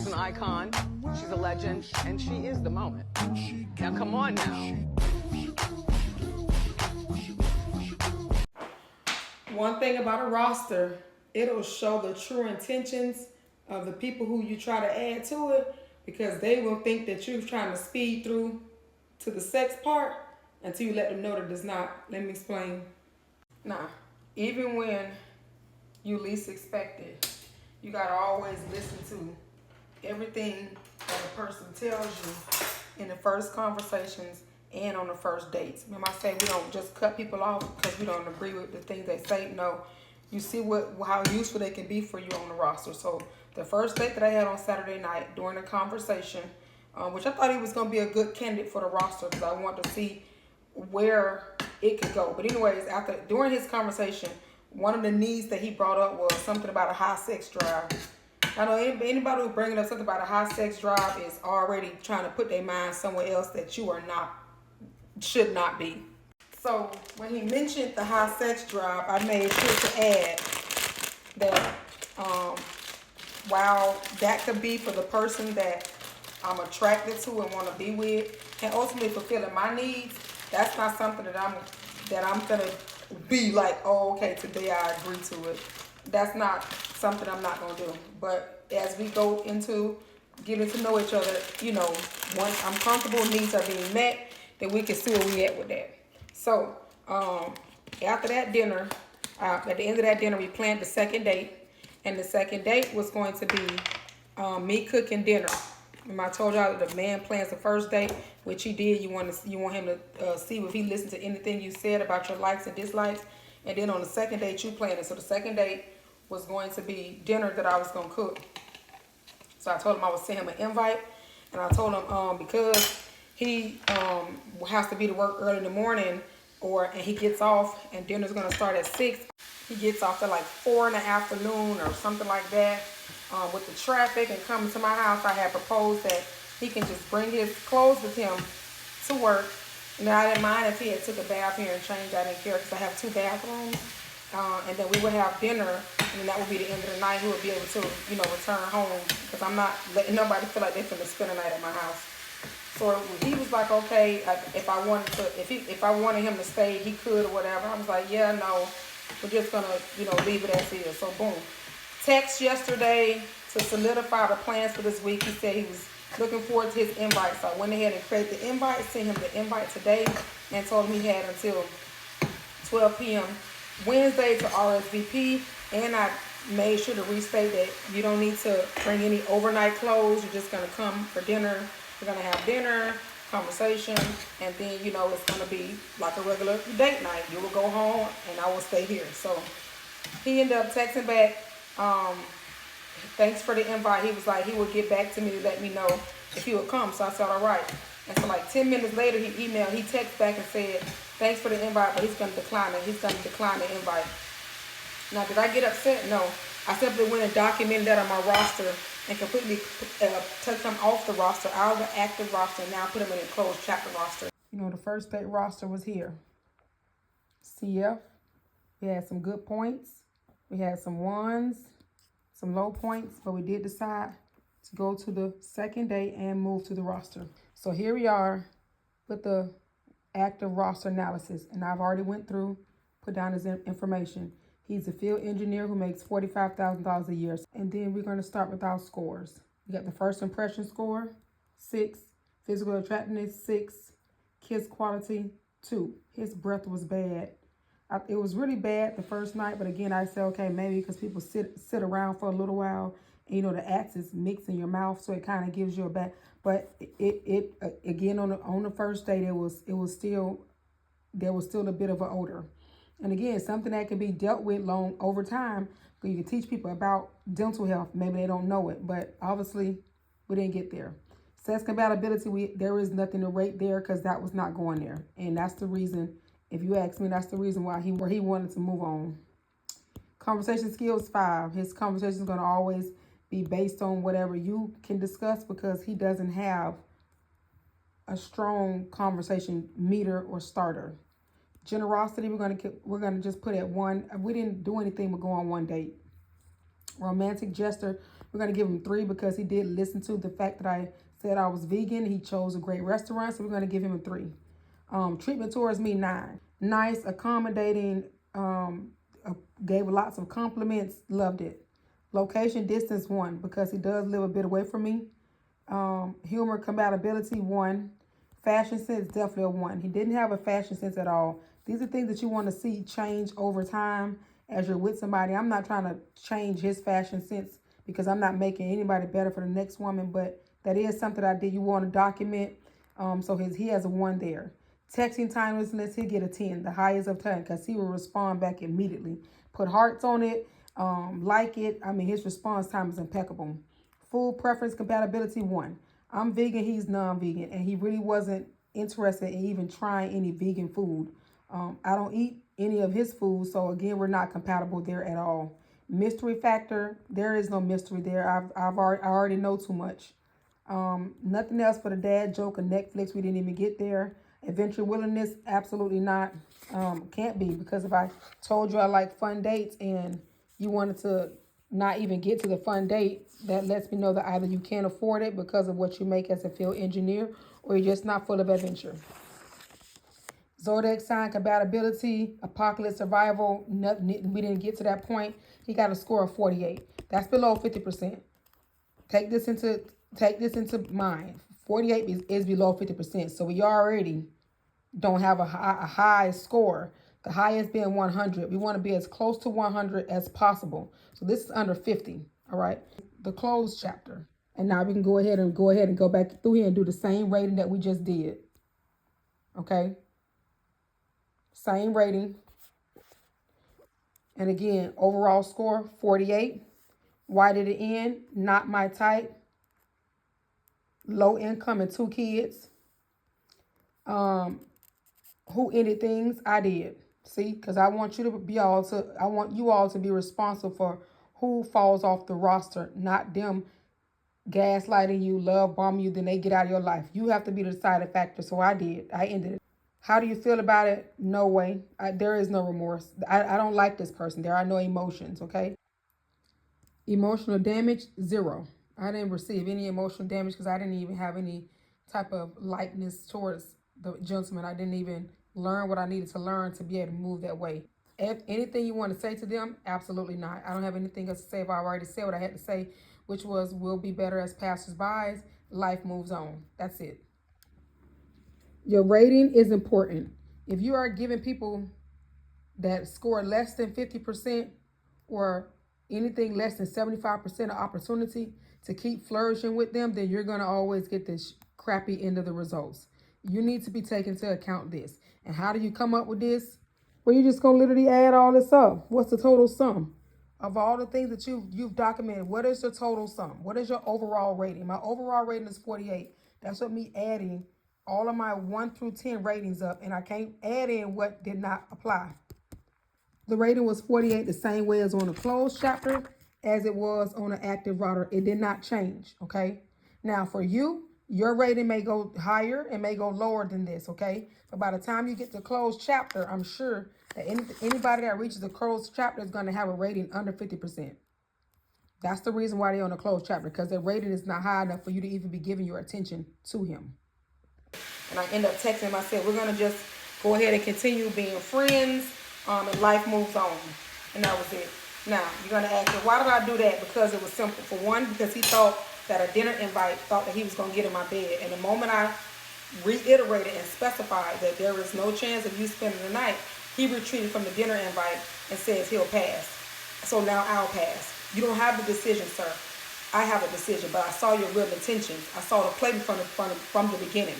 an icon, she's a legend, and she is the moment. Now come on now. One thing about a roster, it'll show the true intentions of the people who you try to add to it, because they will think that you're trying to speed through to the sex part until you let them know that it's not. Let me explain. Nah, even when you least expect it, you gotta always listen to everything that a person tells you in the first conversations and on the first dates. Remember I say we don't just cut people off because we don't agree with the things they say. No, you see how useful they can be for you on the roster. So the first date that I had on Saturday night during the conversation, which I thought he was going to be a good candidate for the roster because I wanted to see where it could go. But anyways, during his conversation, one of the needs that he brought up was something about a high sex drive. I know anybody who bringing up something about a high sex drive is already trying to put their mind somewhere else that you are not, should not be. So when he mentioned the high sex drive, I made sure to add that while that could be for the person that I'm attracted to and want to be with and ultimately fulfilling my needs, that's not something that I'm gonna be like, oh, okay, today I agree to it. That's not something I'm not gonna do. But as we go into getting to know each other, you know, once I'm comfortable, needs are being met, then we can see where we at with that. So after that dinner, at the end of that dinner, we planned the second date, and the second date was going to be me cooking dinner. Remember I told y'all that the man plans the first date, which he did. You want him to see if he listened to anything you said about your likes and dislikes, and then on the second date you planned it. So the second date was going to be dinner that I was gonna cook. So I told him I would send him an invite, and I told him because he has to be to work early in the morning, and he gets off, and dinner's gonna start at 6. He gets off at like 4 in the afternoon or something like that. With the traffic and coming to my house, I had proposed that he can just bring his clothes with him to work. And I didn't mind if he had took a bath here and changed. I didn't care because I have 2 bathrooms. And then we would have dinner, and then that would be the end of the night. He would be able to, return home, because I'm not letting nobody feel like they're finna spend a night at my house. So he was like, okay, if I wanted him to stay, he could or whatever. I was like, yeah, no, we're just gonna, leave it as is. So boom. Text yesterday to solidify the plans for this week. He said he was looking forward to his invite. So I went ahead and created the invite, sent him the invite today, and told him he had until 12 p.m. Wednesday to RSVP. And I made sure to restate that you don't need to bring any overnight clothes. You're just gonna come for dinner. We're gonna have dinner, conversation, and then it's gonna be like a regular date night. You will go home and I will stay here. So he ended up texting back, thanks for the invite. He was like he would get back to me to let me know if he would come. So I said all right. And so like 10 minutes later he texted back and said thanks for the invite, but he's gonna decline it. He's gonna decline the invite. Now did I get upset? No. I simply went and documented that on my roster and completely took him off the roster, out of the active roster, and now put him in a closed chapter roster. The first date roster was here. CF. We had some good points. We had some ones, some low points, but we did decide to go to the second date and move to the roster. So here we are with the active roster analysis, and I've already went through, put down his information. He's a field engineer who makes $45,000 a year. And then we're going to start with our scores. We got the first impression score, 6. Physical attractiveness, 6. Kiss quality, 2. His breath was bad. It was really bad the first night, but again, I said, okay, maybe because people sit around for a little while, and the acids mix in your mouth, so it kind of gives you a bad. But it again on the first date, there was still a bit of an odor. And again, something that can be dealt with over time. You can teach people about dental health. Maybe they don't know it, but obviously we didn't get there. Sex compatibility, there is nothing to rate there because that was not going there. And that's the reason, if you ask me, that's the reason why he wanted to move on. Conversation skills, 5. His conversation is going to always be based on whatever you can discuss because he doesn't have a strong conversation meter or starter. Generosity, we're gonna just put at 1. We didn't do anything but go on one date. Romantic gesture, We're going to give him 3 because he did listen to the fact that I said I was vegan. He chose a great restaurant, so we're going to give him a 3. Treatment towards me, 9. Nice, accommodating, gave lots of compliments, loved it. Location, distance, 1 because he does live a bit away from me. Humor, compatibility, 1. Fashion sense, definitely a 1. He didn't have a fashion sense at all. These are things that you want to see change over time as you're with somebody. I'm not trying to change his fashion sense because I'm not making anybody better for the next woman, but that is something I did. You want to document. So he has a 1 there. Texting timelessness, he'll get a 10, the highest of 10, because he will respond back immediately. Put hearts on it, like it. I mean, his response time is impeccable. Food preference compatibility, 1. I'm vegan, he's non-vegan, and he really wasn't interested in even trying any vegan food. I don't eat any of his food, so again, we're not compatible there at all. Mystery factor, there is no mystery there. I already know too much. Nothing else for the dad joke or Netflix. We didn't even get there. Adventure willingness, absolutely not. Can't be, because if I told you I like fun dates and you wanted to not even get to the fun date, that lets me know that either you can't afford it because of what you make as a field engineer, or you're just not full of adventure. Zodiac sign compatibility, apocalypse survival, nothing, we didn't get to that point. He got a score of 48. That's below 50%. Take this into mind. 48 is below 50%. So we already don't have a high score. The highest being 100. We want to be as close to 100 as possible. So this is under 50. All right. The closed chapter. And now we can go ahead and go back through here and do the same rating that we just did. Okay. Same rating. And again, overall score 48. Why did it end? Not my type. Low income and 2 kids. Who ended things? I did. See, because I want you all to be responsible for who falls off the roster, not them gaslighting you, love bombing you, then they get out of your life. You have to be the deciding factor. So I did. I ended it. How do you feel about it? No way. There is no remorse. I don't like this person. There are no emotions, okay? Emotional damage, 0. I didn't receive any emotional damage because I didn't even have any type of likeness towards the gentleman. I didn't even learn what I needed to learn to be able to move that way. If anything you want to say to them, absolutely not. I don't have anything else to say. I've already said what I had to say, which was, we'll be better as passers-by. Life moves on. That's it. Your rating is important. If you are giving people that score less than 50% or anything less than 75% of opportunity to keep flourishing with them, then you're going to always get this crappy end of the results. You need to be taking into account this. And how do you come up with this? Well, you're just going to literally add all this up. What's the total sum of all the things that you've documented? What is your total sum? What is your overall rating? My overall rating is 48. That's what me adding all of my 1 through 10 ratings up, and I can't add in what did not apply. The rating was 48, the same way as on a closed chapter as it was on an active router. It did not change, okay? Now for you, your rating may go higher and may go lower than this, okay? But by the time you get to closed chapter, I'm sure that anybody that reaches the closed chapter is going to have a rating under 50%. That's the reason why they're on a closed chapter, because their rating is not high enough for you to even be giving your attention to him. And I end up texting him. I said, we're going to just go ahead and continue being friends, and life moves on. And that was it. Now, you're going to ask me, why did I do that? Because it was simple. For one, because he thought that a dinner invite thought that he was going to get in my bed. And the moment I reiterated and specified that there is no chance of you spending the night, he retreated from the dinner invite and says he'll pass. So now I'll pass. You don't have the decision, sir. I have a decision, but I saw your real intentions. I saw the play from the beginning.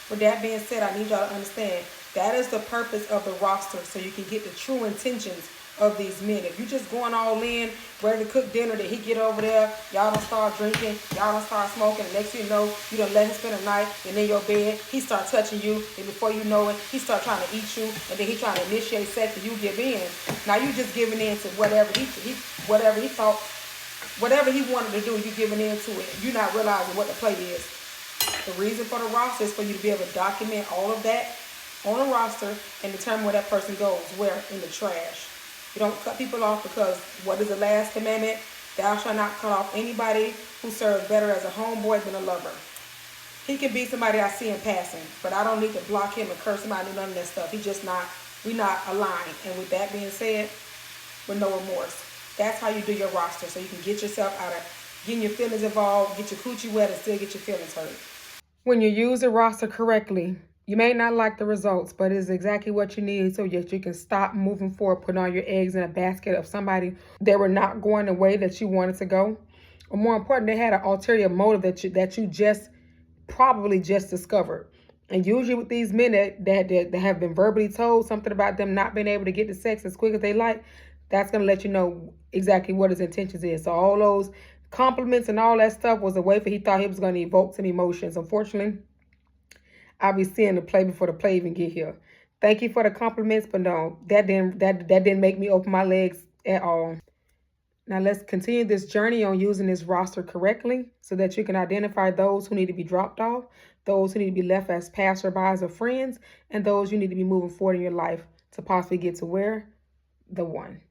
With that being said, I need y'all to understand that is the purpose of the roster, so you can get the true intentions of these men. If you just going all in, ready to cook dinner, that he get over there, y'all don't start drinking, y'all don't start smoking, and next thing you know, you done let him spend a night, and in your bed, he start touching you, and before you know it, he start trying to eat you, and then he trying to initiate sex, and you give in. Now you just giving in to whatever he thought, whatever he wanted to do, you giving in to it. You're not realizing what the play is. The reason for the roster is for you to be able to document all of that on a roster and determine where that person goes, where in the trash. You don't cut people off because what is the last commandment? Thou shalt not cut off anybody who serves better as a homeboy than a lover. He can be somebody I see in passing, but I don't need to block him and curse him out and none of that stuff. He just not, we not aligned. And with that being said, with no remorse. That's how you do your roster, so you can get yourself out of getting your feelings involved, get your coochie wet, and still get your feelings hurt. When you use the roster correctly, you may not like the results, but it is exactly what you need so that you can stop moving forward, putting all your eggs in a basket of somebody that were not going the way that you wanted to go. Or more important, they had an ulterior motive that you just probably just discovered. And usually with these men that have been verbally told something about them not being able to get to sex as quick as they like, that's going to let you know exactly what his intentions is. So all those compliments and all that stuff was a way for he thought he was going to evoke some emotions. Unfortunately, I'll be seeing the play before the play even get here. Thank you for the compliments, but no, that didn't make me open my legs at all. Now let's continue this journey on using this roster correctly so that you can identify those who need to be dropped off, those who need to be left as passerbys or friends, and those you need to be moving forward in your life to possibly get to where? The one.